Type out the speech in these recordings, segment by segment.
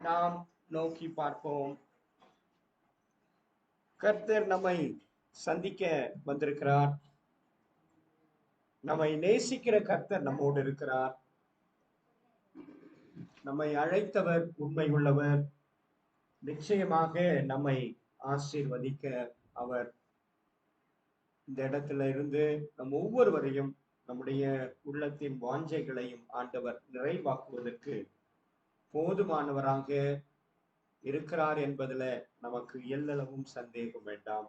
நாம் நோக்கி பார்ப்போம். கர்த்தர் நம்மை சந்திக்க வந்திருக்கிறார். நம்மை நேசிக்கிற கர்த்தர் நம்மோடு இருக்கிறார். நம்மை அழைத்தவர் உண்மை உள்ளவர். நிச்சயமாக நம்மை ஆசீர்வதிக்க அவர் இந்த இடத்துல இருந்து நம் ஒவ்வொருவரையும் நம்முடைய உள்ளத்தின் வாஞ்சைகளையும் ஆண்டவர் நிறைவாக்குவதற்கு போதுமானவராக இருக்கிறார் என்பதுல நமக்கு எல்லளவும் சந்தேகம் வேண்டாம்.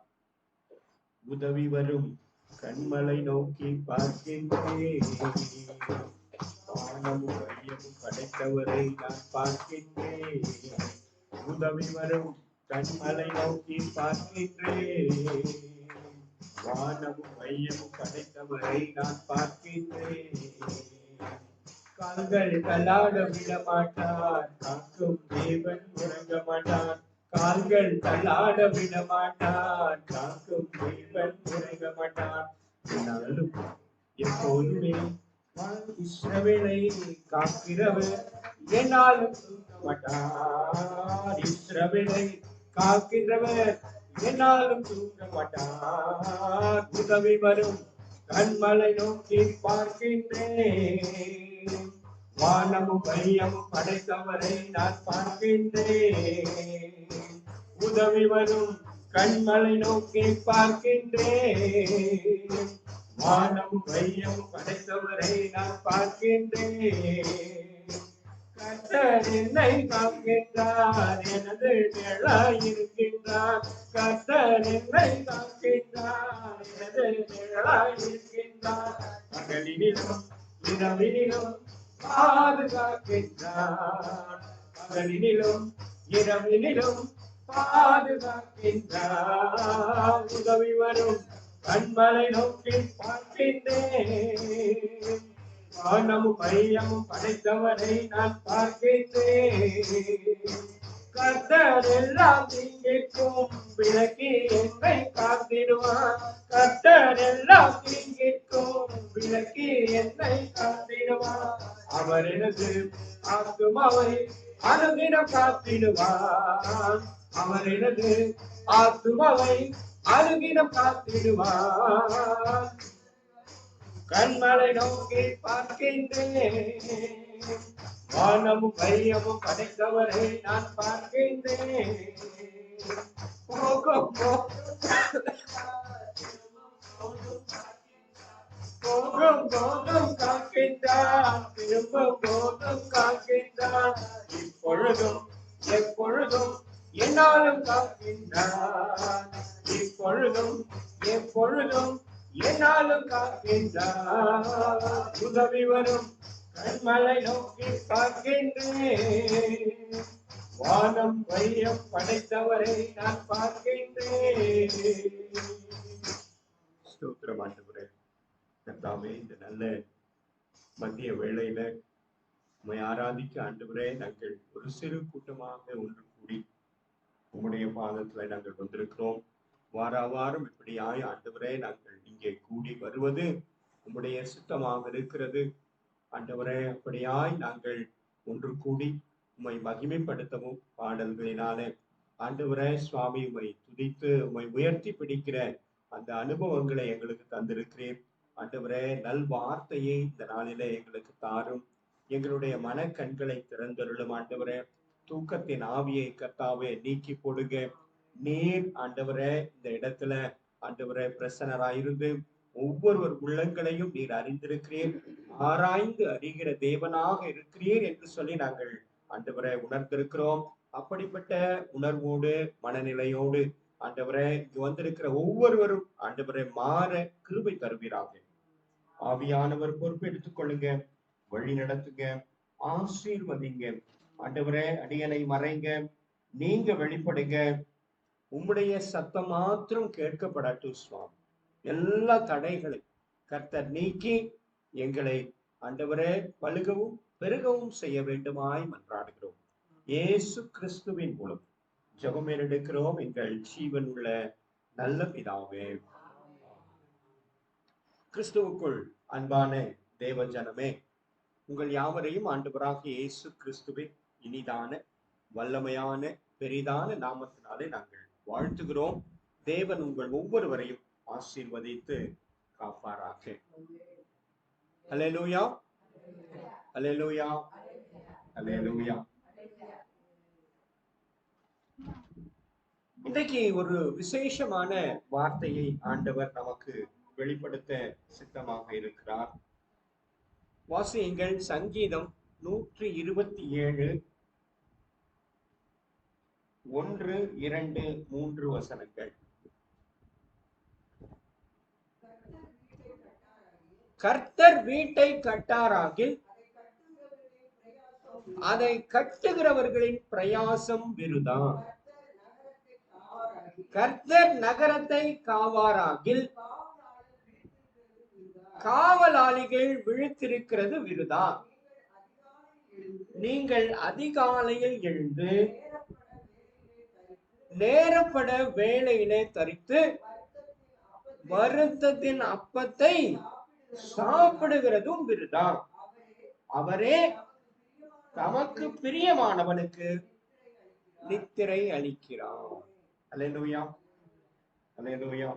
உதவி வரும் கண்மலை நோக்கி பார்க்கின்றேன், வானமும் மையமும் படைத்தவரை நான் பார்க்கின்றேன். உதவி வரும் கண்மலை நோக்கி பார்க்கின்றேன், வானமும் மையமும் படைத்தவரை நான் பார்க்கின்றேன். கால்கள் தள்ளாட விட மாட்டார், காக்கும் தேவன் உறங்க மாட்டார். கால்கள் தள்ளாட விட மாட்டார், காக்கும் தேவன் உறங்க மாட்டார். என்னாலும் எப்போதுமே இஸ்ரவேலை காக்கிறவர் என்னாலும் தூங்க மாட்டார். இஸ்ரவேலை காக்கின்றவர் என்னாலும் தூங்க மாட்டார். உதவி வரும் கண்மலை நோக்கி பார்க்கின்றேன், வானமும் மையமும் படைத்தவரை நான் பார்க்கின்றேன். உதவி வரும் கண்மலை நோக்கி பார்க்கின்றேன், வானமும் மையமும் படைத்தவரை நான் பார்க்கின்றேன். கர்த்தர் என்னை காக்கின்றார், எனது நிழலாயிருக்கின்றார். கர்த்தர் என்னை காக்கின்றார், எனது நிழலாயிருக்கின்றார். பகலினிலும் இரவினிலும் பாதுகாக்கின்றார். பகலினிலும் இரவினிலும் பாதுகாக்கின்றார். உதவி வரும் கண்மலை நோக்கி பார்க்கின்றேன், வானமும் மையமும் படைத்தவரை நான் பார்க்கின்றேன். கர்த்தர் எல்லாம் தீங்கிற்கும் விலக்கி என்னை காத்திடுவார். கர்த்தர் எல்லாம் தீங்கிற்கும் விலக்கி என்னை காத்திடுவார். அவர் எனது ஆத்துமாவை அனுதினம் காத்திடுவார். அவர் எனது ஆத்துமாவை அனுதினம் காத்திடுவார். கண்மலை நோக்கி பார்க்கின்றேன், வானமும் மையமும் படைத்தவரை நான் பார்க்கின்றேன். போகும் போதும் காக்கின்றார், திரும்பும் போதும் காக்கின்றார். இப்பொழுதும் எப்பொழுதும் என்னாலும் காக்கின்றார். இப்பொழுதும் எப்பொழுதும் என்னாலும் காக்கின்றார். உதவி வரும் கண்மலை நோக்கி பார்க்கின்றேன், வானம் மையம் படைத்தவரை நான் பார்க்கின்றேன். ஸ்தோத்திரம் ஆண்டவரே. கர்த்தாவே, இந்த நல்ல மதிய வேளையில உம்மை ஆராதிக்க ஆண்டவரே நாங்கள் ஒரு சிறு கூட்டமாக ஒன்று கூடி உம்முடைய பாதத்துல நாங்கள் வந்திருக்கிறோம். வாரம் இப்படியாய் ஆண்டவரே நாங்கள் இங்கே கூடி வருவது உம்முடைய சித்தமாக இருக்கிறது. ஆண்டவரே, அப்படியாய் நாங்கள் ஒன்று கூடி உம்மை மகிமைப்படுத்தவும் பாடல்களினாலே ஆண்டவரே சுவாமி உம்மை துதித்து உம்மை உயர்த்தி பிடிக்கிற அந்த அனுபவங்களை எங்களுக்கு தந்திருக்கிறேன். ஆண்டவரே, நல் வார்த்தையை இந்த நாளிலே எங்களுக்கு தாரும். எங்களுடைய மனக்கண்களை திறந்தருளும் ஆண்டவரே. தூக்கத்தின் ஆவியை கர்த்தாவே நீக்கி போடுங்க. நீர் ஆண்டவரே இந்த இடத்துல ஆண்டவரே பிரசன்னராயிருந்து ஒவ்வொருவர் உள்ளங்களையும் நீர் அறிந்திருக்கிறீர், ஆராய்ந்து அறிகிற தேவனாக இருக்கிறீர் என்று சொல்லி நாங்கள் ஆண்டவரை உணர்ந்திருக்கிறோம். அப்படிப்பட்ட உணர்வோடு மனநிலையோடு ஆண்டவரை இங்கு வந்திருக்கிற ஒவ்வொருவரும் ஆண்டவரை மாற கிருபை தருவீராக. ஆவியானவர் பொறுப்பு எடுத்துக்கொள்ளுங்க, வழி நடத்துங்க, ஆசீர்வதிங்க. ஆண்டவரே, அடியனை மறைங்க, நீங்க வெளிப்படுங்க. உம்முடைய சத்தம் மாத்திரம் கேட்கப்படட்டும் சுவாமி. எல்லா தடைகளை கர்த்தர் நீக்கி எங்களை ஆண்டவரே பழுகவும் பெருகவும் செய்ய வேண்டுமாய் மன்றாடுகிறோம். இயேசு கிறிஸ்துவின் மூலம் ஜெபம் எடுக்கிறோம் எங்கள் ஜீவன் உள்ள நல்ல பிதாவே. கிறிஸ்துவுக்குள் அன்பான தேவ ஜனமே, உங்கள் யாவரையும் ஆண்டவராகிய இயேசு கிறிஸ்துவின் இனிதான வல்லமையான பெரிதான நாமத்தினாலே நாங்கள் வாழ்த்துகிறோம். தேவன் உங்கள் ஒவ்வொருவரையும் ஆசீர்வதித்து காப்பாராக. அல்லேலூயா, அல்லேலூயா, அல்லேலூயா. இன்றைக்கு ஒரு விசேஷமான வார்த்தையை ஆண்டவர் நமக்கு வெளிப்படுத்த சித்தமாக இருக்கிறார். வாசியுங்கள் சங்கீதம் 127 1, 2, 3 வசனங்கள். கர்த்தர் வீட்டை கட்டாராகில் அதை கட்டுகிறவர்களின் பிரயாசம் விருதா. கர்த்தர் நகரத்தை காவாராகில் காவலாளிகள் விழித்திருக்கிறது விருதா. நீங்கள் அதிகாலையில் எழுந்து நேரப்பட வேலையிலே தரித்து வருத்தத்தின் அப்பத்தை சாப்பிடுகிறதும் விருதா. அவரே தமக்கு பிரியமானவனுக்கு நித்திரை அளிக்கிறார். அல்லேலூயா, அல்லேலூயா.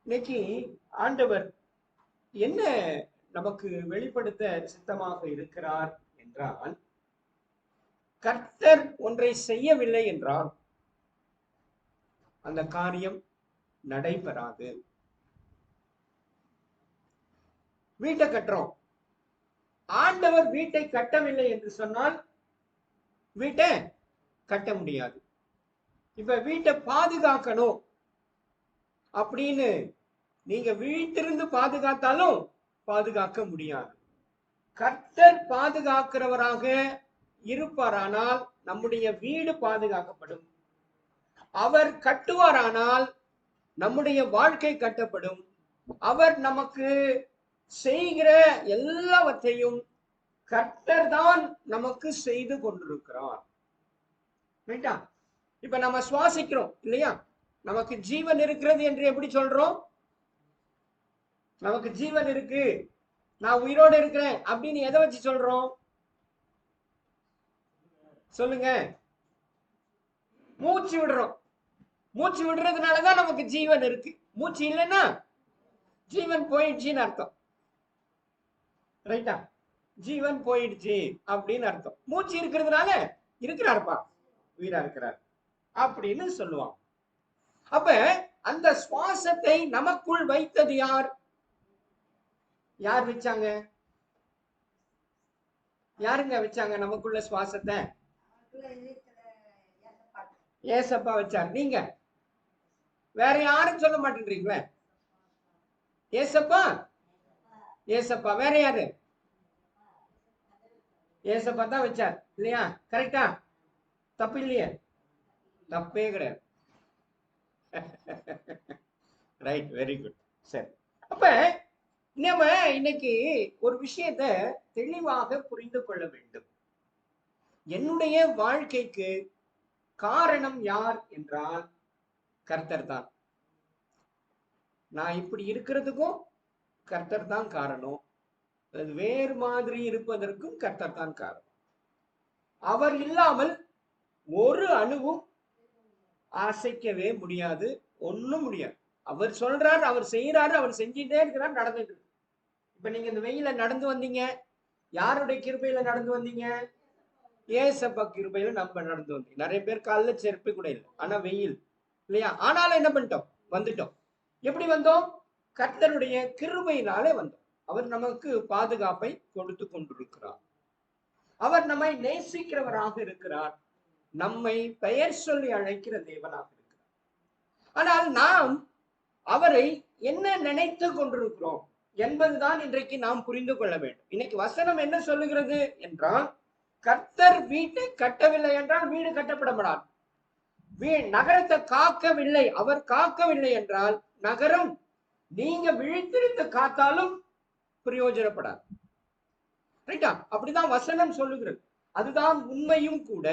இன்னைக்கு ஆண்டவர் என்ன நமக்கு வெளிப்படுத்த சித்தமாக இருக்கிறார் என்றால், கர்த்தர் ஒன்றை செய்யவில்லை என்றால் அந்த காரியம் நடைபெறாது. வீட்டை கட்டுறோம், ஆண்டவர் வீட்டை கட்டவில்லை என்று சொன்னால் வீட்டை கட்ட முடியாது. இப்ப வீட்டை பாதுகாக்கணும் அப்படின்னு நீங்க வீட்டிலிருந்து பாதுகாத்தாலும் பாதுகாக்க முடியாது. கர்த்தர் பாதுகாக்கிறவராக இருப்பாரானால் நம்முடைய வீடு பாதுகாக்கப்படும். அவர் கட்டுவாரானால் நம்முடைய வாழ்க்கை கட்டப்படும். அவர் நமக்கு செய்கிற எல்லாவற்றையும் கர்த்தர் தான் நமக்கு செய்து கொண்டிருக்கிறார். ரைட்டா? இப்ப நம்ம சுவாசிக்கிறோம் இல்லையா? நமக்கு ஜீவன் இருக்கிறது என்று எப்படி சொல்றோம்? நமக்கு ஜீவன் இருக்கு, நான் உயிரோடு இருக்கிறேன் அப்படின்னு எதை வச்சு சொல்றோம்? சொல்லுங்க. மூச்சு விடுறோம். மூச்சு விடுறதுனாலதான் நமக்கு ஜீவன் இருக்கு. மூச்சு இல்லைன்னா ஜீவன் போயிடுச்சுன்னு அர்த்தம். ரைட்டா? ஜீவன் போயிடுச்சு அப்படின்னு அர்த்தம். மூச்சு இருக்கிறதுனால இருக்கிறாருப்பா, உயிரா இருக்கிறார் அப்படின்னு சொல்லுவாங்க. அப்ப அந்த சுவாசத்தை நமக்குள் வைத்தது யார்? யார் வச்சாங்க? யாருங்க வச்சாங்க நமக்குள்ள சுவாசத்தை? ஏசப்பா வச்சார். நீங்க வேற யாரும் சொல்ல மாட்டேன்றீங்களே. ஏசப்பா, ஏசப்பா. வேற யாரு? ஏசப்பா தான் வச்சார் இல்லையா? கரெக்டா? தப்பு இல்லையே? தப்பே கிடையாது. Right, very good. சரி, அப்ப நம்ம இன்னைக்கு ஒரு விஷயத்தை தெளிவாக புரிந்து கொள்ள வேண்டும். என்னுடைய வாழ்க்கைக்கு காரணம் யார் என்றால் கர்த்தர் தான். நான் இப்படி இருக்கிறதுக்கும் கர்த்தர் தான் காரணம். அது வேறு மாதிரி இருப்பதற்கும் கர்த்தர் தான் காரணம். அவர் இல்லாமல் ஒரு அணுவும் அசைக்கவே முடியாது, ஒண்ணும் முடியாது. அவர் சொல்றாரு, அவர் செய்யறாரு, அவர் செஞ்சுட்டே இருக்கிறார், நடந்துட்டு இருக்கு. இப்ப நீங்க இந்த வெயில நடந்து வந்தீங்க, யாருடைய கிருபையில நடந்து வந்தீங்க? ஏசப்பா கிருபையில நம்ம நடந்து வந்தீங்க. நிறைய பேர் காலில் செருப்பு கூட இல்லை, ஆனா வெயில் இல்லையா? ஆனாலும் என்ன பண்ணிட்டோம்? வந்துட்டோம். எப்படி வந்தோம்? கர்த்தருடைய கிருபையினாலே வந்தோம். அவர் நமக்கு பாதுகாப்பை கொடுத்து கொண்டிருக்கிறார். அவர் நம்மை நேசிக்கிறவராக இருக்கிறார். நம்மை பெயர் சொல்லி அழைக்கிற தேவனாக இருக்கிறார். ஆனால் நாம் அவரை என்ன நினைத்து கொண்டிருக்கிறோம் என்பதுதான் இன்றைக்கு நாம் புரிந்து கொள்ள வேண்டும். இன்னைக்கு வசனம் என்ன சொல்லுகிறது என்றால், கர்த்தர் வீட்டை கட்டவில்லை என்றால் வீடு கட்டப்படப்படாது. நகரத்தை காக்கவில்லை, அவர் காக்கவில்லை என்றால் நகரம் நீங்க விழித்திருந்து காத்தாலும் பிரயோஜனப்படாது. ரைட்டா? அப்படிதான் வசனம் சொல்லுகிறது. அதுதான் உண்மையும் கூட.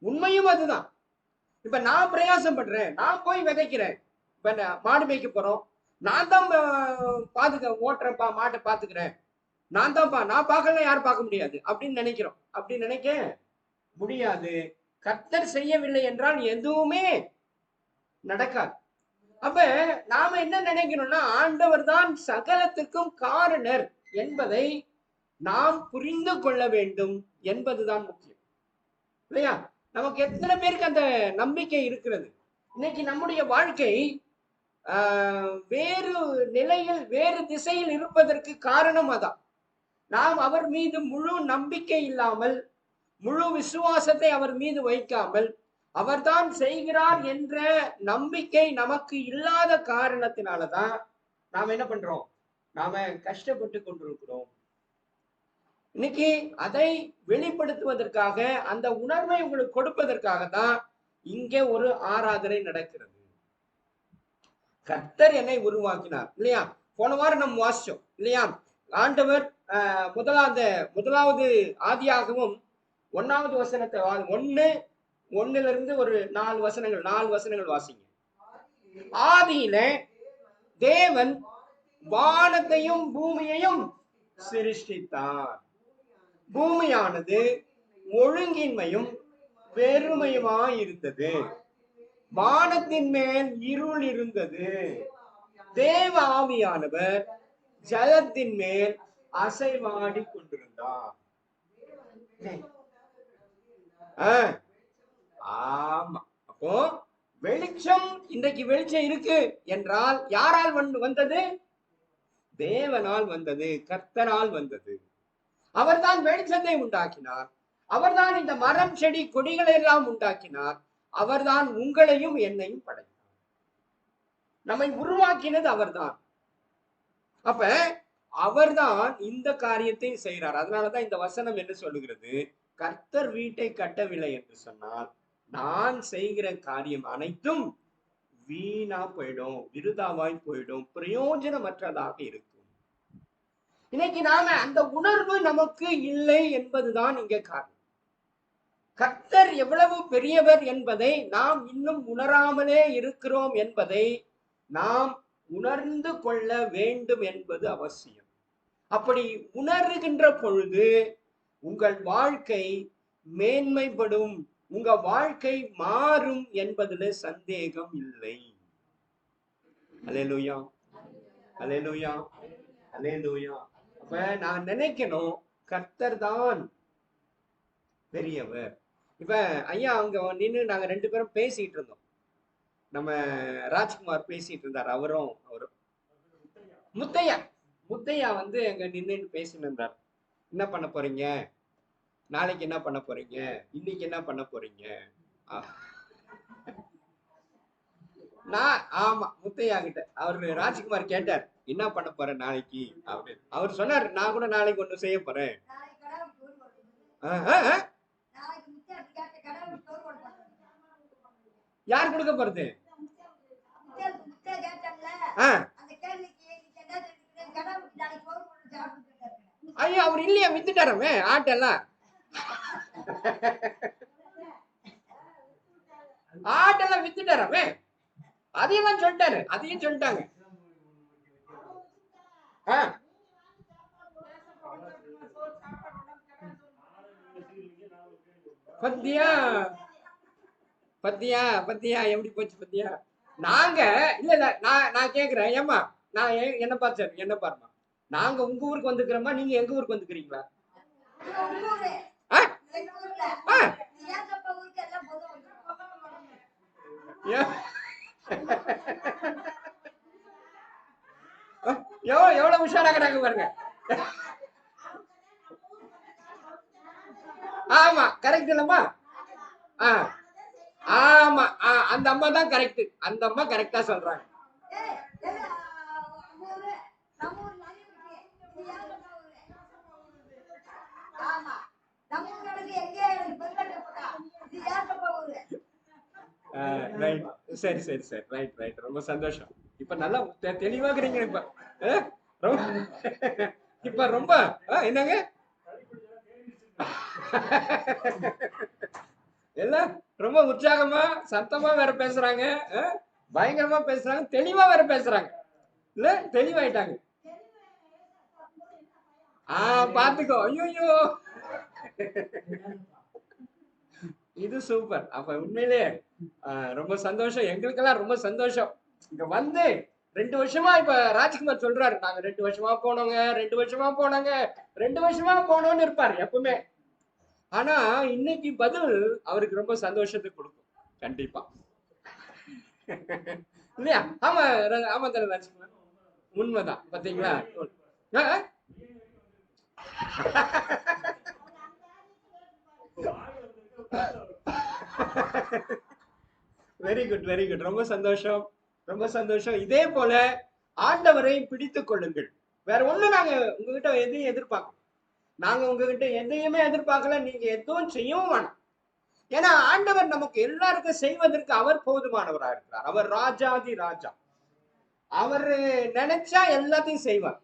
உண்மையும் அதுதான். இப்ப நான் பிரயாசம் பண்றேன், நான் போய் விதைக்கிறேன். இப்ப மாடு மேய்க்க போறோம், நான் தான் ஓட்டுறப்பா, மாட்டை பாத்துக்கிறேன். நான் தான்ப்பா, நான் பார்க்கல, யாரும் பார்க்க முடியாது அப்படின்னு நினைக்கிறோம். அப்படி நினைக்க முடியாது. கர்த்தர் செய்யவில்லை என்றால் எதுவுமே நடக்காது. அப்ப நாம என்ன நினைக்கணும்னா, ஆண்டவர் தான் சகலத்துக்கும் காரணர் என்பதை நாம் புரிந்து கொள்ள வேண்டும் என்பதுதான் முக்கியம், இல்லையா? நமக்கு எத்தனை பேருக்கு அந்த நம்பிக்கை இருக்கிறது? இன்னைக்கு நம்முடைய வாழ்க்கை வேறு நிலையில், வேறு திசையில் இருப்பதற்கு காரணம் அதான். நாம் அவர் மீது முழு நம்பிக்கை இல்லாமல், முழு விசுவாசத்தை அவர் மீது வைக்காமல், அவர்தான் செய்கிறார் என்ற நம்பிக்கை நமக்கு இல்லாத காரணத்தினாலதான் நாம என்ன பண்றோம்? நாம கஷ்டப்பட்டு கொண்டிருக்கிறோம். இன்னைக்கு அதை வெளிப்படுத்துவதற்காக, அந்த உணர்வை உங்களுக்கு கொடுப்பதற்காக தான் இங்கே ஒரு ஆராதனை நடக்கிறது. கர்த்தர் என்னை உருவாக்கினார், இல்லையா? போன வாரம் நம்ம வாசிச்சோம், இல்லையா? ஆண்டவர் முதலாவது ஆதியாகமும் 1வது வசனத்தை 1ல இருந்து ஒரு 4 வசனங்கள் வாசிங்க. ஆதியில தேவன் வானத்தையும் பூமியையும் சிருஷ்டித்தார். பூமியானது ஒழுங்கின்மையும் வெறுமையுமாய் இருந்தது. வானத்தின் மேல் இருள் இருந்தது. தேவ ஆவியானவர் ஜலத்தின் மேல் அசைவாடி கொண்டிருந்தார். ஆமா. அப்போ வெளிச்சம், இன்றைக்கு வெளிச்சம் இருக்கு என்றால் யாரால் வந்தது? தேவனால் வந்தது, கர்த்தரால் வந்தது. அவர்தான் வெளிச்சத்தை உண்டாக்கினார். அவர்தான் இந்த மரம் செடி கொடிகளை எல்லாம் உண்டாக்கினார். அவர்தான் உங்களையும் என்னையும் படைத்தார். நம்மை உருவாக்கினது அவர்தான். அப்ப அவர்தான் இந்த காரியத்தை செய்கிறார். அதனாலதான் இந்த வசனம் என்ன சொல்லுகிறது? கர்த்தர் வீட்டை கட்டவில்லை என்று சொன்னால் நான் செய்கிற காரியம் அனைத்தும் வீணா போயிடும், விருதாவாய் போயிடும், பிரயோஜனமற்றதாக இருக்கும். இன்னைக்கு நாம அந்த உணர்வு நமக்கு இல்லை என்பதுதான் இங்கே காரணம். கர்த்தர் எவ்வளவு பெரியவர் என்பதை நாம் இன்னும் உணராமலே இருக்கிறோம் என்பதை நாம் உணர்ந்து கொள்ள வேண்டும் என்பது அவசியம். அப்படி உணர்கின்ற பொழுது உங்கள் வாழ்க்கை மேன்மைப்படும், உங்க வாழ்க்கை மாறும் என்பதில் சந்தேகம் இல்லை. அல்லேலூயா, அல்லேலூயா, அல்லேலூயா. அப்ப நான் நினைக்கணும், கர்த்தர் தான் பெரியவர். இப்ப ஐயா அங்க நின்று நாங்க 2 பேரும் பேசிட்டு இருந்தோம். நம்ம ராஜ்குமார் பேசிட்டு இருந்தார். அவரும் முத்தையா வந்து அங்க நின்று பேசிட்டு இருந்தார். என்ன பண்ண போறீங்க, நாளைக்கு என்ன பண்ண போறீங்க, இன்னைக்கு என்ன பண்ண போறீங்க? ஆமா, முத்தையா கிட்ட அவரு ராஜ்குமார் கேட்டார், என்ன பண்ண போறேன் நாளைக்கு அப்படின்னு. அவர் சொன்னார், நான் கூட நாளைக்கு ஒண்ணு செய்ய போறேன். யார் கொடுக்க போறது? ஐயோ, அவர் இல்லையா, வித்துட்டாரமே ஆட்டெல்லாம். ஆட்டெல்லாம் வித்துட்டாரமே, அதையெல்லாம் சொல்லிட்டாரு, அதையும் சொல்லிட்டாங்க. பத்தியா பத்தியா பத்தியா எப்படி போச்சு பத்தியா? நாங்க இல்ல நான் கேக்குறேன், ஏமா நான் என்ன பார்த்தேன், என்ன பாருமா, நாங்க உங்க ஊருக்கு வந்துக்கிறோமா, நீங்க எங்க ஊருக்கு வந்துக்கிறீங்களா? எவ்வளவு உஷாராக்குறாங்க பாருங்க. ஆமா, கரெக்ட் இல்லம்மா? ஆமா, அந்த அம்மா தான் கரெக்ட். அந்த அம்மா கரெக்டா சொல்றாங்க. சரி சரி சரி, ரைட் ரைட், ரொம்ப சந்தோஷம். இப்ப நல்லா தெளிவாக்குறீங்க. இப்ப ரொம்ப என்னங்க எல்லாம் ரொம்ப உற்சாகமா சத்தமா வேற பேசுறாங்க, பயங்கரமா பேசுறாங்க, தெளிவா வேற பேசுறாங்க, இல்ல தெளிவாயிட்டாங்க. பாத்துக்கோ. ஐயோ, இது சூப்பர். அப்ப உண்மையிலே ரொம்ப சந்தோஷம். எங்களுக்கெல்லாம் ரொம்ப சந்தோஷம். இங்க வந்து 2 வருஷமா இப்ப ராஜ்குமார் சொல்றாரு, நாங்க 2 வருஷமா போனோங்க, 2 வருஷமா போனோங்க, 2 வருஷமா போனோம்னு இருப்பாரு எப்பவுமே. ஆனா இன்னைக்கு பதில் அவருக்கு ரொம்ப சந்தோஷத்தை கொடுக்கும். கண்டிப்பா. இல்லையா? ஆமா. ஆமா தானே ராஜ்குமார்? உண்மைதான். பாத்தீங்களா? Very good, very good. ரொம்ப சந்தோஷம், ரொம்ப சந்தோஷம். இதே போல ஆண்டவரை பிடித்துக் கொள்ளுங்கள். வேற ஒண்ணு நாங்க உங்ககிட்ட எதையும் எதிர்பார்க்கல. நாங்க உங்ககிட்ட எதையுமே எதிர்பார்க்கல. நீங்க எதுவும் செய்யவும் வேணாம். ஏன்னா ஆண்டவர் நமக்கு எல்லாருக்கும் செய்வதற்கு அவர் போதுமானவரா இருக்கிறார். அவர் ராஜாதி ராஜா. அவர் நினைச்சா எல்லாத்தையும் செய்வார்.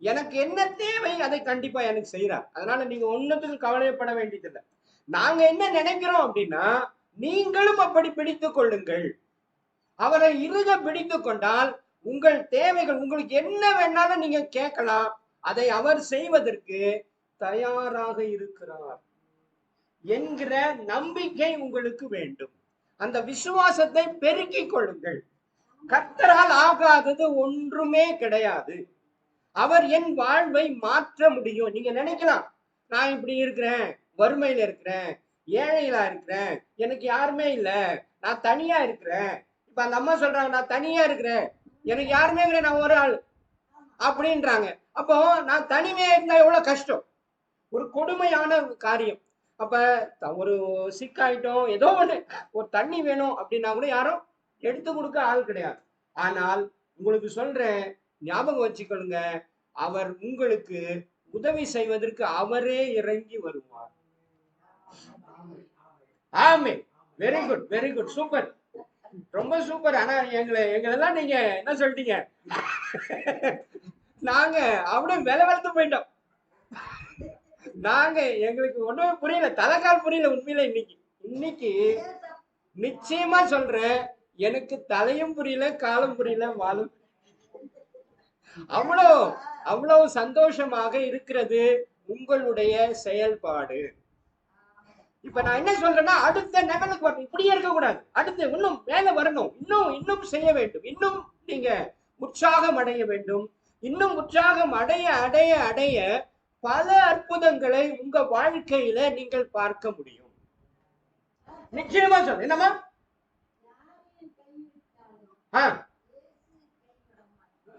எனக்கு என்ன தேவை அதை கண்டிப்பா எனக்கு செய்யறார். அதனால நீங்க ஒண்ணுத்துக்கு கவலைப்பட வேண்டியதில்லை. நாங்க என்ன நினைக்கிறோம் அப்படின்னா, நீங்களும் அப்படி பிடித்துக் கொள்ளுங்கள். அவரை இறுக பிடித்துக் கொண்டால் உங்கள் தேவைகள், உங்களுக்கு என்ன வேணாலும் நீங்க கேட்கலாம். அதை அவர் செய்வதற்கு தயாராக இருக்கிறார் என்கிற நம்பிக்கை உங்களுக்கு வேண்டும். அந்த விசுவாசத்தை பெருக்கிக் கொள்ளுங்கள். கர்த்தரால் ஆகாதது ஒன்றுமே கிடையாது. அவர் என் வாழ்வை மாற்ற முடியும். நீங்க நினைக்கலாம், நான் இப்படி இருக்கிறேன், வறுமையில இருக்கிறேன், ஏழைகளா இருக்கிறேன், எனக்கு யாருமே இல்லை, நான் தனியா இருக்கிறேன். இப்ப அந்த அம்மா சொல்றாங்க, நான் தனியா இருக்கிறேன், எனக்கு யாருமே இல்லை, நான் ஒரு ஆள் அப்படின்றாங்க. அப்போ நான் தனிமையா இருந்தா எவ்வளவு கஷ்டம், ஒரு கொடுமையான காரியம். அப்ப ஒரு சிக்காயிட்டோம், ஏதோ ஒண்ணு, ஒரு தண்ணி வேணும் அப்படின்னா கூட யாரும் எடுத்து கொடுக்க ஆள் கிடையாது. ஆனால் உங்களுக்கு சொல்றேன், ஞாபகம் வச்சுக்கொள்ளுங்க, அவர் உங்களுக்கு உதவி செய்வதற்கு அவரே இறங்கி வருவார். ஆமே. Very good, very good, super, ரொம்ப சூப்பர். ஆனா எங்களெல்லாம் நீங்க என்ன சொல்லிட்டீங்க, நாங்க அப்படியே விலை வளர்த்து போயிட்டோம். நாங்க எங்களுக்கு ஒண்ணுமே புரியல, தலைகால் புரியல உண்மையில. இன்னைக்கு நிச்சயமா சொல்றேன், எனக்கு தலையும் புரியல, காலம் புரியல, வாழும். அவ்வளவு அவ்வளவு சந்தோஷமாக இருக்கிறது உங்களுடைய செயல்பாடு. இப்ப நான் என்ன சொல்றேன்னா, அடுத்த லெவலுக்கு வரணும். இப்படியே இருக்க கூடாது. அடுத்து இன்னும் மேல வரணும். இன்னும் செய்ய வேண்டும். இன்னும் நீங்க உற்சாகம் அடைய வேண்டும். இன்னும் உற்சாகம் அடைய அடைய அடைய பல அற்புதங்களை உங்க வாழ்க்கையில நீங்கள் பார்க்க முடியும். நிச்சயமா சொல்ல என்னமா?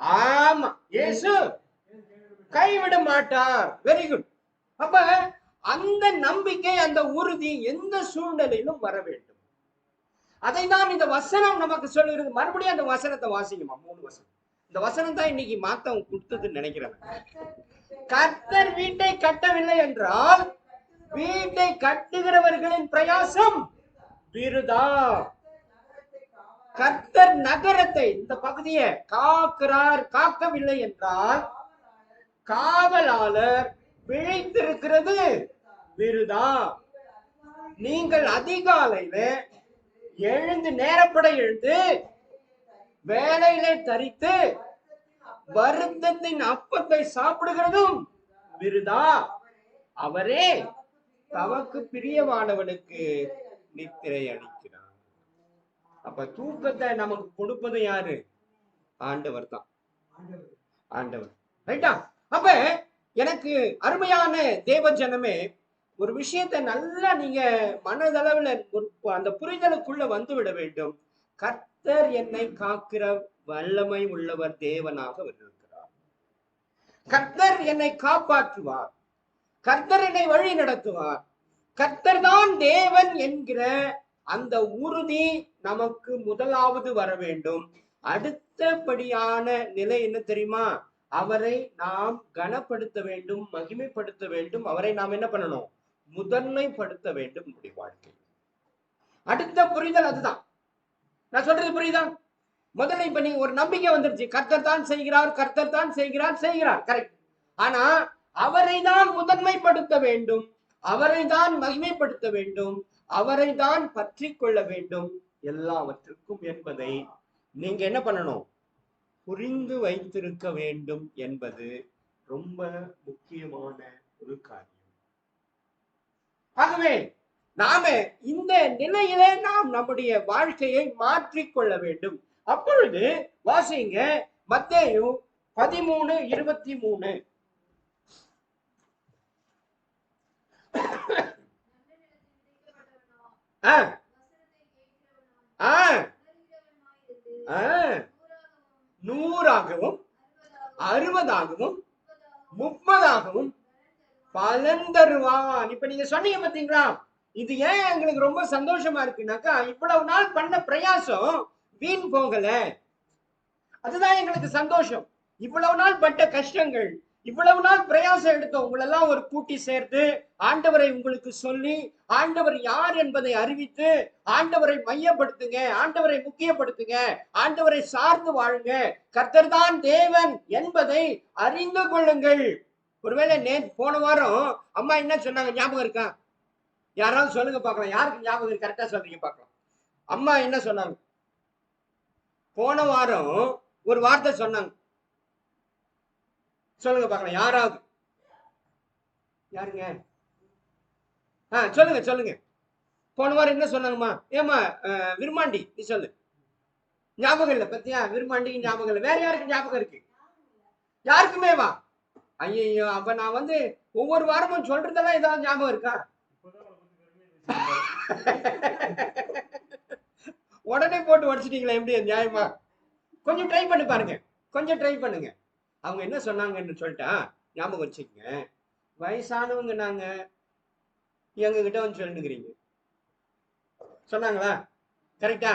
ஆமா, இயேசு கைவிட மாட்டார். Very good. அப்ப அந்த நம்பிக்கை, அந்த உறுதி எந்த சூழ்நிலையிலும் வர வேண்டும். அதை தான் இந்த வசனம் நமக்கு சொல்லுகிறது. மறுபடியும் அந்த வசனத்தை வாசிக்குமா, 3 வசனம். இந்த வசனம் தான் இன்னைக்கு மாத்தம் கொடுத்ததுன்னு நினைக்கிறேன். கர்த்தர் வீட்டை கட்டவில்லை என்றால் வீட்டை கட்டுகிறவர்களின் பிரயாசம் விருதா. கர்த்தர் நகரத்தை, இந்த பகுதியை காக்கவில்லை என்றால் காவலாளர் விழித்திருக்கிறது விருதா. நீங்கள் அதிகாலையில எழுந்து, நேரப்பட எழுந்து வேலையிலே தரித்து வருத்தத்தின் அப்பத்தை சாப்பிடுகிறதும் விருதா. அவரே தமக்கு பிரியமானவனுக்கு நித்திரை அளிக்கிறார். அப்ப தூக்கத்தை நமக்கு கொடுப்பது யாரு? ஆண்டவர் தான். ஆண்டவர், ரைட்டா? அப்ப எனக்கு அருமையான தேவ ஜனமே, ஒரு விஷயத்தை நல்லா நீங்க மனதளவுல அந்த புரிதலுக்குள்ள வந்து விட வேண்டும். கர்த்தர் என்னை காக்கிற வல்லமை உள்ளவர் தேவனாக இருக்கிறார். கர்த்தர் என்னை காப்பாற்றுவார். கர்த்தர் என்னை வழி நடத்துவார். கர்த்தர் தான் தேவன் என்கிற அந்த உறுதி நமக்கு முதலாவது வர வேண்டும். அடுத்தபடியான நிலை என்ன தெரியுமா? அவரை நாம் கனப்படுத்த வேண்டும், மகிமைப்படுத்த வேண்டும். அவரை நாம் என்ன பண்ணணும்? முதன்மைப்படுத்த வேண்டும் நம்முடைய வாழ்க்கை. அடுத்த புரிதல் அதுதான். நான் சொல்றது புரியுதா? முதல்ல இப்ப நீங்க ஒரு நம்பிக்கை வந்துருச்சு, கர்த்தர் தான் செய்கிறார், கர்த்தர் தான் செய்கிறார், கரெக்ட். ஆனா அவரை தான் முதன்மைப்படுத்த வேண்டும், அவரை தான் மகிமைப்படுத்த வேண்டும், அவரை தான் பற்றி கொள்ள வேண்டும் எல்லாவற்றுக்கும் என்பதை நீங்க என்ன பண்ணணும்? புரிந்து வைத்திருக்க வேண்டும் என்பது ரொம்ப முக்கியமான ஒரு காரியம். ஆகவே நாம இந்த நிலையிலே நாம் நம்முடைய வாழ்க்கையை மாற்றிக்கொள்ள வேண்டும். அப்பொழுது வாசிங்க மத்தேயு 13:23. நூறாகவும் 60ஆகவும் 30ஆகவும் பலன் தருவான். இப்ப நீங்க சொன்னீங்க பாத்தீங்களா, இது ஏன் எங்களுக்கு ரொம்ப சந்தோஷமா இருக்குனாக்கா, இவ்வளவு நாள் பண்ண பிரயாசம் வீண் போகல. அதுதான் எங்களுக்கு சந்தோஷம். இவ்வளவு நாள் பட்ட கஷ்டங்கள், இவ்வளவு நாள் பிரயாசம் எடுத்தோம். உங்களெல்லாம் ஒரு கூட்டி சேர்த்து ஆண்டவரை உங்களுக்கு சொல்லி, ஆண்டவர் யார் என்பதை அறிவித்து, ஆண்டவரை மையப்படுத்துங்க, ஆண்டவரை முக்கியப்படுத்துங்க, ஆண்டவரை சார்ந்து வாழுங்க, கர்த்தர் தான் தேவன் என்பதை அறிந்து கொள்ளுங்கள். ஒருவேளை போன வாரம் அம்மா என்ன சொன்னாங்க ஞாபகம் இருக்கா? யாராவது சொல்லுங்க பார்க்கலாம். யாருக்கு ஞாபகம் கரெக்டா சொல்றீங்க பார்க்கலாம். அம்மா என்ன சொன்னாங்க? போன வாரம் ஒரு வார்த்தை சொன்னாங்க. சொல்லுங்க பார்க்கலாம். யாராவது? யாருங்க? சொல்லுங்க சொல்லுங்க. போன வாரம் என்ன சொன்னாங்கம்மா? ஏமா விருமாண்டி நீ சொல்லு. ஞாபகம் இல்ல பத்தியா? விருமாண்டிக்கு ஞாபகம் இல்ல. வேற யாருக்கு ஞாபகம் இருக்கு? யாருக்குமே வா. ஐயோ, அப்ப நான் ஒவ்வொரு வாரமும் சொல்றதெல்லாம் ஏதாவது ஞாபகம் இருக்கா? உடனே போட்டு உடச்சிட்டீங்களா? எப்படி நியாயமா? கொஞ்சம் ட்ரை பண்ணி பாருங்க. கொஞ்சம் ட்ரை பண்ணுங்க. அவங்க என்ன சொன்னாங்கன்னு சொல்லிட்டா ஞாபகம் வச்சுக்கங்க. வயசானவங்க நாங்க எங்க கிட்ட வந்து சொல்லிட்டுக்கிறீங்க. சொன்னாங்களா? கரெக்டா?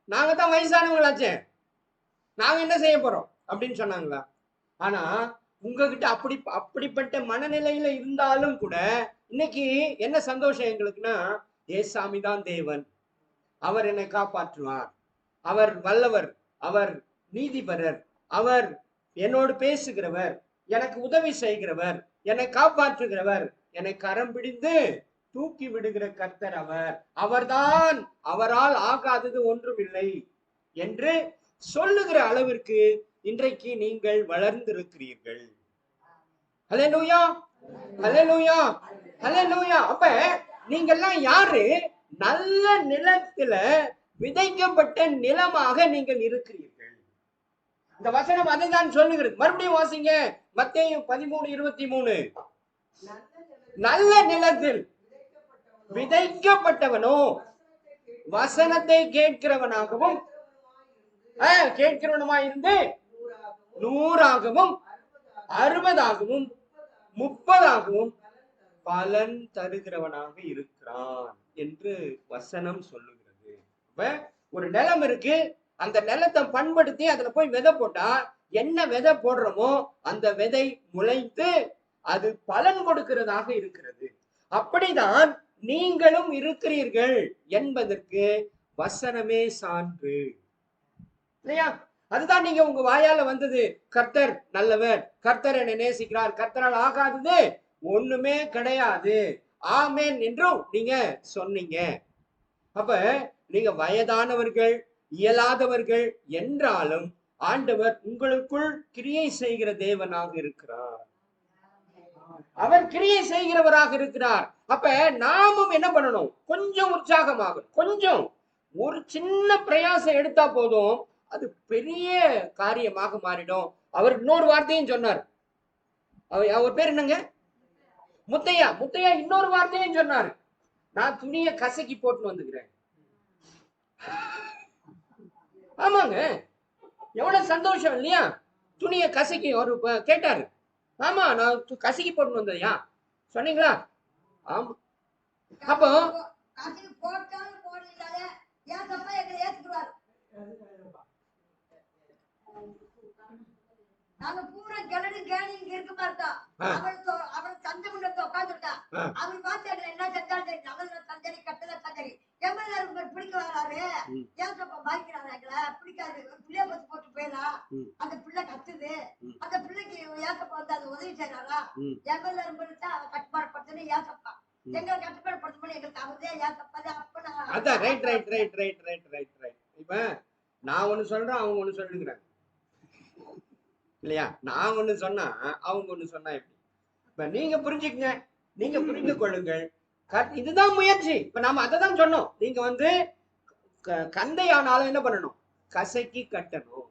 நாங்க தான் வயசானவங்களாச்சே, நாங்க என்ன செய்ய போறோம் அப்படின்னு சொன்னாங்களா? ஆனா உங்ககிட்ட அப்படிப்பட்ட மனநிலையில இருந்தாலும் கூட இன்னைக்கு என்ன சந்தோஷம் எங்களுக்குன்னா, ஏசாமி தான் தேவன், அவர் என்னை காப்பாற்றுவார், அவர் வல்லவர், அவர் நீதிபரர், அவர் என்னோடு பேசுகிறவர், எனக்கு உதவி செய்கிறவர், என்னை காப்பாற்றுகிறவர், என்னை கரம் பிடித்து தூக்கி விடுகிற கர்த்தர் அவர், அவர்தான், அவரால் ஆகாதது ஒன்றும் இல்லை என்று சொல்லுகிற அளவிற்கு இன்றைக்கு நீங்கள் வளர்ந்திருக்கிறீர்கள். ஹல்லேலூயா, ஹல்லேலூயா, ஹல்லேலூயா. அப்ப நீங்கெல்லாம் யாரு? நல்ல நிலத்துல விதைக்கப்பட்ட நிலமாக நீங்கள் இருக்கிறீர்கள். இந்த வசனம் அதைதான் சொல்லுகிறது. மறுபடியும் வாசிங்க மத்தேயு 13:23. நல்ல நிலத்தில் விதைக்கப்பட்டவனோ வசனத்தை கேட்கிறவனாகவும் கேட்கிறவனுமாயிருந்து 100ஆகவும் 60ஆகவும் 30ஆகவும் பலன் தருகிறவனாக இருக்கிறான் என்று வசனம் சொல்லுகிறது. ஒரு நிலம் இருக்கு, அந்த நிலத்தை பண்படுத்தி அதுல போய் விதை போட்டா என்ன விதை போடுறோமோ அந்த விதை முளைத்து அது பலன் கொடுக்கிறதாக இருக்கிறது. அப்படிதான் நீங்களும் இருக்கிறீர்கள் என்பதற்கு வசனமே சான்று இல்லையா? அதுதான் நீங்க உங்க வாயால வந்தது. கர்த்தர் நல்லவர், கர்த்தர் என்னை நேசிக்கிறார், கர்த்தரால் ஆகாதது ஒண்ணுமே கிடையாது, ஆமேன் என்றும் நீங்க சொன்னீங்க. அப்ப நீங்க வயதானவர்கள், இயலாதவர்கள் என்றாலும் ஆண்டவர் உங்களுக்குள் கிரியை செய்கிற தேவனாக இருக்கிறார். அவர் கிரியை செய்கிறவராக இருக்கிறார். அப்ப நாமும் என்ன பண்ணணும்? கொஞ்சம் உற்சாகமாக, கொஞ்சம் ஒரு சின்ன பிரயாசம் எடுத்தா போதும், அது பெரிய காரியமாக மாறிடும். அவர் இன்னொரு வார்த்தையும் சொன்னார். அவர் பேர் என்னங்க? முத்தையா. முத்தையா இன்னொரு வார்த்தையும் சொன்னார். நான் துணியை கசக்கி போட்டு வந்துக்கிறேன். ஆமாங்க, எவ்வளவு சந்தோஷம் இல்லையா? துணியை கசக்கி ஒரு கேட்டாரு. ஆமா, நான் கசக்கி போட்டு வந்ததையா சொன்னீங்களா? ஆமா. அப்போ நாங்க பூரா கிளடு கேணி இங்க இருக்க மாட்டோம். அவள் தந்தை முன்னத்தை உட்காந்துருக்கா. அவர் பார்த்து என்ன செஞ்சாலும் நல்ல தந்தரி கட்டல தந்தரி எம்எல்ஏ பிடிக்க வராரு. ஏசப்பா பாய்க்கிறாரு, எங்களை பிடிக்காது. பிள்ளைய பத்து போட்டு போயிடலாம். அந்த பிள்ளை கத்துது. அந்த பிள்ளைக்கு ஏசப்பா வந்து அதை உதவி செய்யறாரா? எம்எல்ஏ பிடிச்சா அவ கட்டுப்பாடுபடுத்தணும் ஏசப்பா. எங்களை கட்டுப்பாடுபடுத்தணும் எங்களுக்கு அவதே ஏசப்பா. அதான் right right right right right right right. இப்ப நான் ஒண்ணு சொல்றேன், அவங்க ஒண்ணு சொல்லிருக்கிறாங்க இல்லையா? நான் ஒண்ணு சொன்னா அவங்க ஒண்ணு சொன்னா எப்படி? இப்ப நீங்க புரிஞ்சுக்கங்க, நீங்க புரிந்து கொள்ளுங்கள். இதுதான் முயற்சி. இப்ப நாம அதை தான் சொன்னோம். நீங்க வந்து கந்தை ஆனாலும் என்ன பண்ணணும்? கசக்கி கட்டணும்.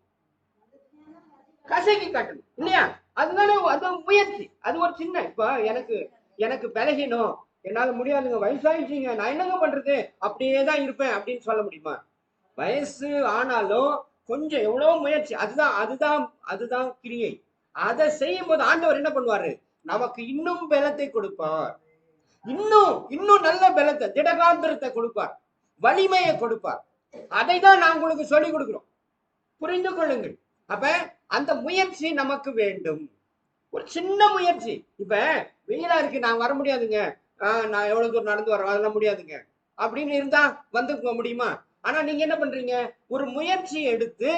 கசக்கி கட்டணும் இல்லையா? அதுதானே, அது முயற்சி. அது ஒரு சின்ன, இப்ப எனக்கு எனக்கு பலகீனம், என்னால முடியாதுங்க, வயசாயிடுச்சுங்க, நான் என்னங்க பண்றது, அப்படியே தான் இருப்பேன் அப்படின்னு சொல்ல முடியுமா? வயசு ஆனாலும் கொஞ்சம் எவ்வளவு முயற்சி, அதுதான் அதுதான் அதுதான் கிரியை. அதை செய்யும் போது ஆண்டவர் என்ன பண்ணுவாரு? நமக்கு இன்னும் பலத்தை கொடுப்பார். இன்னும் இன்னும் நல்ல பலத்தை, திடகாந்திரத்தை கொடுப்பார், வலிமையை கொடுப்பார். அதை தான் நான் உங்களுக்கு சொல்லிக் கொடுக்கிறோம். புரிந்து கொள்ளுங்கள். அப்ப அந்த முயற்சி நமக்கு வேண்டும். ஒரு சின்ன முயற்சி. இப்ப வெயிலா இருக்கு, நான் வர முடியாதுங்க, நான் எவ்வளவு தூரம் நடந்து வரேன், அதெல்லாம் முடியாதுங்க அப்படின்னு இருந்தா வந்து முடியுமா? ஆனா நீங்க என்ன பண்றீங்க? ஒரு முயற்சி எடுத்து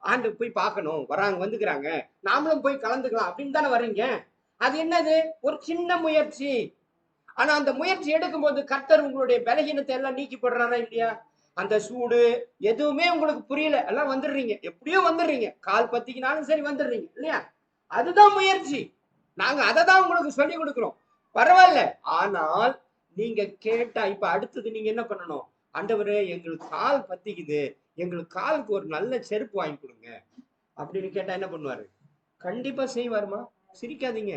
ஆண்டு போய் பார்க்கணும், வராங்க, வந்துக்கிறாங்க, நாமளும் போய் கலந்துக்கலாம் அப்படின்னு தானே வர்றீங்க. அது என்னது? ஒரு சின்ன முயற்சி. ஆனா அந்த முயற்சி எடுக்கும் போது கர்த்தர் உங்களுடைய பலகீனத்தை எல்லாம் நீக்கி போடுறாரா இல்லையா? அந்த சூடு எதுவுமே உங்களுக்கு புரியல, எல்லாம் வந்துடுறீங்க, எப்படியோ வந்துடுறீங்க, கால் பத்திக்கினாலும் சரி வந்துடுறீங்க இல்லையா? அதுதான் முயற்சி. நாங்க அதை தான் உங்களுக்கு சொல்லி கொடுக்கிறோம். பரவாயில்ல. ஆனால் நீங்க கேட்டா, இப்ப அடுத்தது நீங்க என்ன பண்ணணும்? ஆண்டவரே, எங்களுக்கு கால் பத்திக்குது, எங்களுக்கு காலுக்கு ஒரு நல்ல செருப்பு வாங்கி கொடுங்க அப்படின்னு கேட்டா என்ன பண்ணுவாரு? கண்டிப்பா செய்வாருமா. சிரிக்காதீங்க,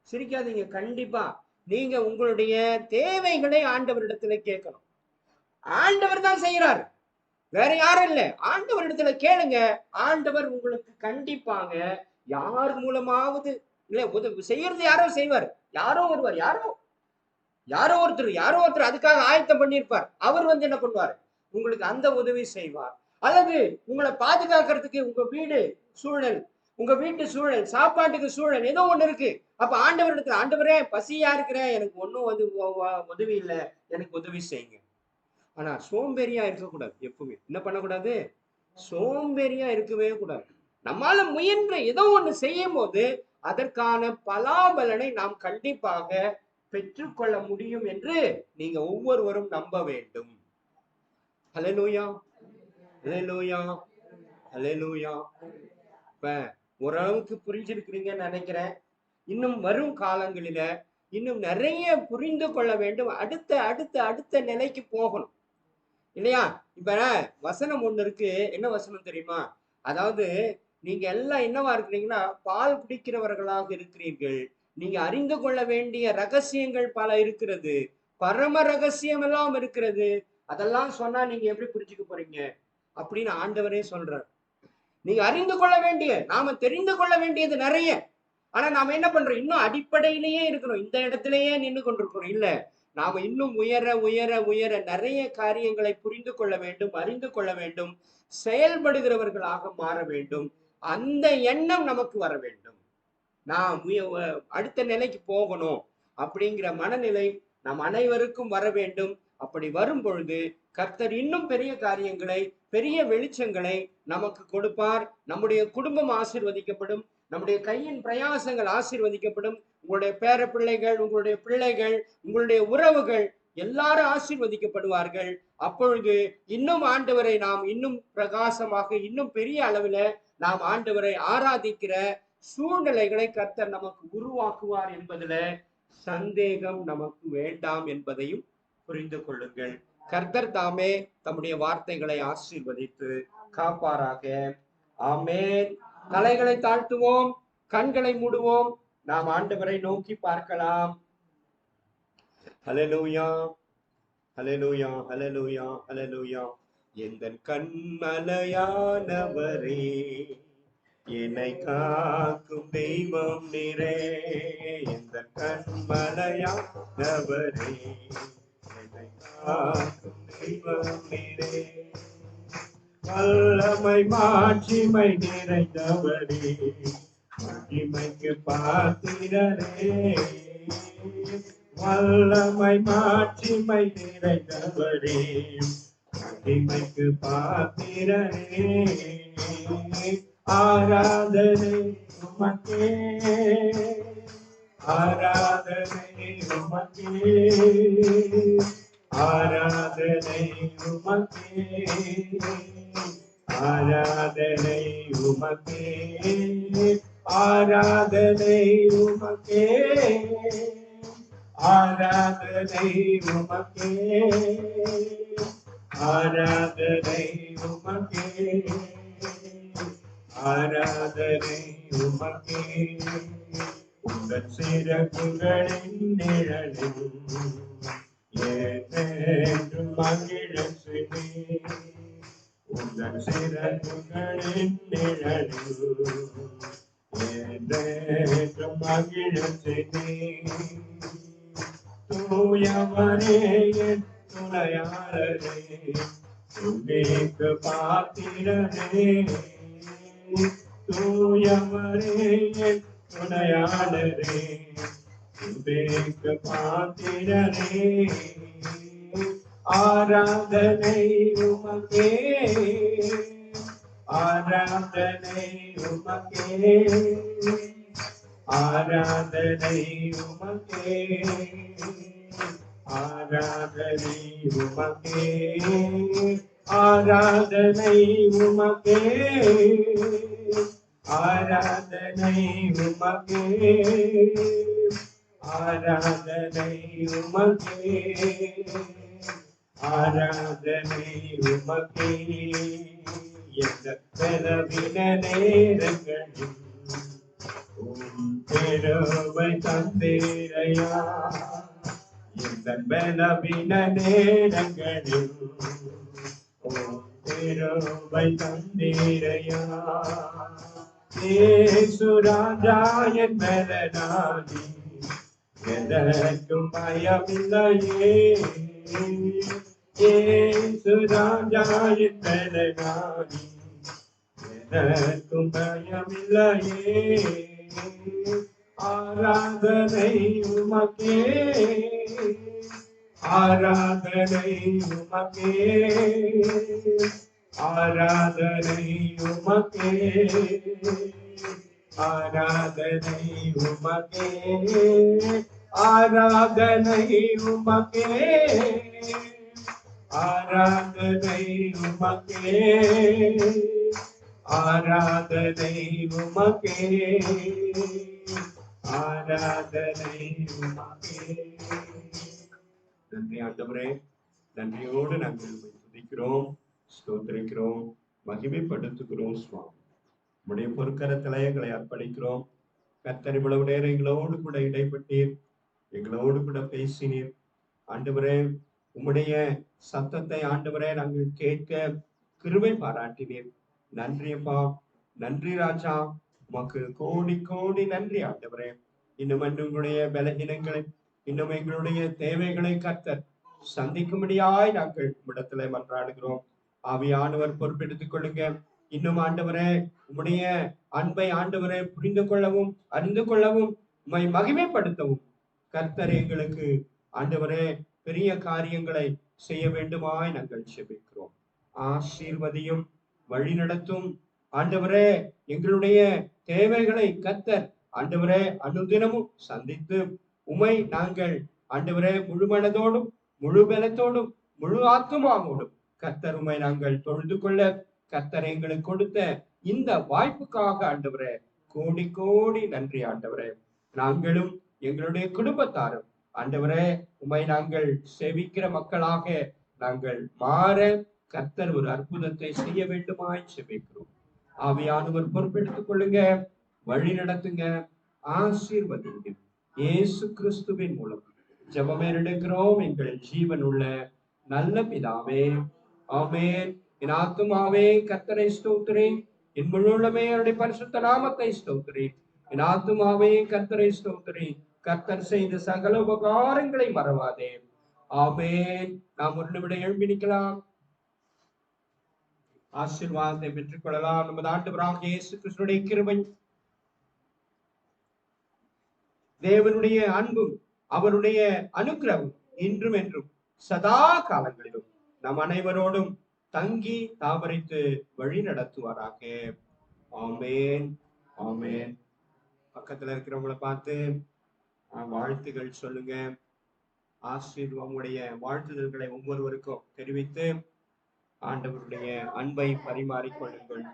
சிரிக்காதீங்க. கண்டிப்பா நீங்க உங்களுடைய தேவைகளை ஆண்டவரிடத்துல கேட்கணும். ஆண்டவர் தான் செய்யறாரு, வேற யாரும் இல்ல. ஆண்டவர் இடத்துல கேளுங்க, ஆண்டவர் உங்களுக்கு கண்டிப்பாங்க யார் மூலமாவது இல்ல உதவி செய்யறது, யாரோ செய்வார், யாரோ ஒருவர், யாரோ ஒருத்தர் அதுக்காக ஆயத்தம் பண்ணியிருப்பார். அவர் வந்து என்ன பண்ணுவார்? உங்களுக்கு அந்த உதவி செய்வார். அல்லது உங்களை பாதுகாக்கிறதுக்கு உங்க வீடு சூழல், உங்க வீட்டு சூழல், சாப்பாட்டுக்கு சூழல் ஏதோ ஒண்ணு இருக்கு. அப்ப ஆண்டவர் இடத்துல, ஆண்டவரே பசியா இருக்கிறேன், எனக்கு ஒன்னும் வந்து உதவி இல்லை, எனக்கு உதவி செய்யுங்க. ஆனா சோம்பேறியா இருக்கக்கூடாது. எப்பவுமே என்ன பண்ணக்கூடாது? சோம்பேறியா இருக்கவே கூடாது. நம்மால முயன்ற ஏதோ ஒண்ணு செய்யும் போது அதற்கான பலாபலனை நாம் கண்டிப்பாக பெற்றுக்கொள்ள முடியும் என்று நீங்க ஒவ்வொருவரும் நம்ப வேண்டும். ஹல்லேலூயா, ஹல்லேலூயா, ஹல்லேலூயா. இப்ப ஓரளவுக்கு புரிஞ்சிருக்கிறீங்கன்னு நினைக்கிறேன். இன்னும் வரும் காலங்களில இன்னும் நிறைய புரிந்து கொள்ள வேண்டும். அடுத்த அடுத்த அடுத்த நிலைக்கு போகணும் இல்லையா? இப்ப வசனம் ஒண்ணு இருக்கு. என்ன வசனம் தெரியுமா? அதாவது நீங்க எல்லாம் என்னவா இருக்கிறீங்கன்னா, பால் குடிக்கிறவர்களாக இருக்கிறீர்கள். நீங்க அறிந்து கொள்ள வேண்டிய ரகசியங்கள் பல இருக்கிறது, பரம ரகசியம் எல்லாம் இருக்கிறது. அதெல்லாம் சொன்னா நீங்க எப்படி புரிஞ்சுக்க போறீங்க அப்படின்னு ஆண்டவரே சொல்றார். நீங்க அறிந்து கொள்ள வேண்டிய, நாம தெரிந்து கொள்ள வேண்டியது நிறைய. ஆனா நாம என்ன பண்றோம்? இன்னும் அடிப்படையிலேயே இருக்கிறோம், இந்த இடத்திலேயே நின்று கொண்டிருக்கிறோம். இல்ல, நாம இன்னும் உயர உயர உயர நிறைய காரியங்களை புரிந்து கொள்ள வேண்டும், அறிந்து கொள்ள வேண்டும், செயல்படுகிறவர்களாக மாற வேண்டும். அந்த எண்ணம் நமக்கு வர வேண்டும். நான் அடுத்த நிலைக்கு போகணும் அப்படிங்கிற மனநிலை நம் அனைவருக்கும் வர வேண்டும். அப்படி வரும் பொழுது கர்த்தர் இன்னும் பெரிய காரியங்களை, பெரிய வெளிச்சங்களை நமக்கு கொடுப்பார். நம்முடைய குடும்பம் ஆசீர்வதிக்கப்படும், நம்முடைய கையின் பிரயாசங்கள் ஆசீர்வதிக்கப்படும். உங்களுடைய பேர பிள்ளைகள், உங்களுடைய பிள்ளைகள், உங்களுடைய உறவுகள் எல்லாரும் ஆசீர்வதிக்கப்படுவார்கள். அப்பொழுது இன்னும் ஆண்டவரை நாம் இன்னும் பிரகாசமாக, இன்னும் பெரிய அளவில் நாம் ஆண்டவரை ஆராதிக்கிற சூழ்நிலைகளை கர்த்தர் நமக்கு உருவாக்குவார் என்பதுல சந்தேகம் நமக்கு வேண்டாம் என்பதையும் புரிந்து கொள்ளுங்கள். கர்த்தர் தாமே தம்முடைய வார்த்தைகளை ஆசீர்வதித்து காப்பாராக. ஆமென். தலைகளை தாழ்த்துவோம், கண்களை மூடுவோம், நாம் ஆண்டவரை நோக்கி பார்க்கலாம். ஹல்லேலூயா, ஹல்லேலூயா, ஹல்லேலூயா, ஹல்லேலூயா. எந்தன் கண்மலையானவரே, என்னை காக்கும் தெய்வம் நீரே. எந்தன் கண்மலையானவரே, என்னை காக்கும் தெய்வம் நீரே. வல்லமை மாட்சிமை நிறைந்தவரே, மகிமைக்கு பாத்திரரே. வல்லமை மாட்சிமை நிறைந்தவரே, மகிமைக்கு பாத்திரரே. ஆராதனை உமக்கே, ஆராதனை உமக்கே, ஆராதனை உமக்கே, ஆராதனை உமக்கே, ஆராதனை உமக்கே, ஆராதனை உமக்கே, ஆராதனை உமக்கே, ஆராதனை உமக்கே. உங்கள் சிறகுகளின் நிழலில் ஏற்றும் மகிழ்ச்சினே, உங்கள் சிறகுகளின் நிழலில் ஏற்றும் மகிழ்ச்சினே. தூயவரே என் துணையாளரே, துதிக்கு பாத்திரரே, தூயவரே என் துணையாளரே, துதிக்கு பாத்திரரே. ஆராதனை உமக்கே, ஆராதனை உமக்கே, ஆராதனை உமக்கே, ஆராதனை உமக்கே, ஆராதனை உமக்கே, ஆராதனை உமக்கே, ஆராதனை உமக்கே, ஆராதனை உமக்கே. எந்த பலவீன நேரங்களில் பெருமை தந்தேரையா, இந்த பலவீன நேரங்களில் பெருமை தந்தேரையா. இயேசு ராஜா என் பலனானி, எதற்கும் பயமில்லையே. இயேசு ராஜா என் பலனானி, எதற்கும் பயமில்லையே. ஆராதனை உமக்கே, ஆராதனை உமக்கே, ஆராதனை உமக்கே, ஆராதனை உமக்கே, ஆராதனை உமக்கே, ஆராதனை உமக்கே, ஆராதனை உமக்கே, ஆராதனை உமக்கே. நன்றி ஆண்டவரே, நன்றியோடு நாங்கள் துதிக்கிறோம், ஸ்தோத்திரிக்கிறோம், மகிமைப்படுத்துகிறோம். சுவாமி, உம்முடைய பொற்கரத்திலே எங்களை அர்ப்பணிக்கிறோம். கர்த்தர், இவ்வளவு நேரம் எங்களோடு கூட இடைப்பட்டீர், எங்களோடு கூட பேசினீர். ஆண்டவரே, உம்முடைய சத்தத்தை ஆண்டவரே நாங்கள் கேட்க கிருபை பாராட்டினீர். நன்றி அப்பா, நன்றி ராஜா, உமக்கு கோடி கோடி நன்றி ஆண்டவரே. இன்னும் எங்களுடைய பலகீனங்களை, இன்னும் எங்களுடைய தேவைகளை கர்த்தர் சந்திக்கும்படியாய் நாங்கள் இடத்துல மன்றாடுகிறோம். ஆவியானவர் பொறுப்பெடுத்துக் கொள்ளுங்க. இன்னும் ஆண்டவரே, உம்முடைய அன்பை ஆண்டவரை புரிந்து கொள்ளவும், அறிந்து கொள்ளவும், உம்மை மகிமைப்படுத்தவும் கர்த்தர் எங்களுக்கு ஆண்டவரே பெரிய காரியங்களை செய்ய வேண்டுமாய் நாங்கள் செபிக்கிறோம். ஆசீர்வதியும், வழி நடத்தும் ஆண்டவரே. எங்களுடைய தேவைகளை கர்த்தர் ஆண்டவரே அனுதினமும் சந்தித்து உம்மை நாங்கள் ஆண்டவரே முழு மனதோடும், முழு பலத்தோடும், முழு ஆத்துமாவோடும் கர்த்தர் உம்மை நாங்கள் தொழுது கொள்ள கர்த்தர் எங்களுக்கு கொடுத்த இந்த வாய்ப்புக்காக ஆண்டவரே கோடி கோடி நன்றி ஆண்டவரே. நாங்களும் எங்களுடைய குடும்பத்தாரும் ஆண்டவரே உம்மை நாங்கள் சேவிக்கிற மக்களாக நாங்கள் மாற கர்த்தர் ஒரு அற்புதத்தை செய்ய வேண்டுமாய் செபிக்கிறோம். ஆவியானவர் பொறுப்பெடுத்துக் கொள்ளுங்க, வழி நடத்துங்க, ஆசீர்வதிங்க. இயேசு கிறிஸ்துவின் மூலம் ஜெபம் எடுக்கிறோம் எங்கள் ஜீவன் உள்ள நல்ல பிதாவே, ஆமென். என் ஆத்துமாவே கர்த்தரை ஸ்தோத்திரி, என் முழுமே அவருடைய பரிசுத்த நாமத்தை ஸ்தோத்திரி. என் ஆத்துமாவே கர்த்தரை ஸ்தோத்திரி, கர்த்தர் செய்த சகல உபகாரங்களை மறவாதே. ஆமென். நாம் ஒரு நிமிடம் எழும்பி நிற்கலாம், ஆசீர்வாதத்தை பெற்றுக் கொள்ளலாம். நமது ஆண்டவராகிய இயேசு கிறிஸ்துவின் கிருபை, தேவனுடைய அன்பும் அவருடைய அனுக்கிரகம் இன்றும் என்றும் சதா காலங்களிலும் நம் அனைவரோடும் தங்கி தாபரித்து வழி நடத்துவாராக. ஆமென், ஆமென். பக்கத்துல இருக்கிறவங்களை பார்த்து வாழ்த்துகள் சொல்லுங்க. ஆசீர்வாதமுடைய வாழ்த்துதல்களை ஒவ்வொருவருக்கும் தெரிவித்து ஆண்டவருடைய அன்பை பரிமாறிக்கொள்ளுங்கள்.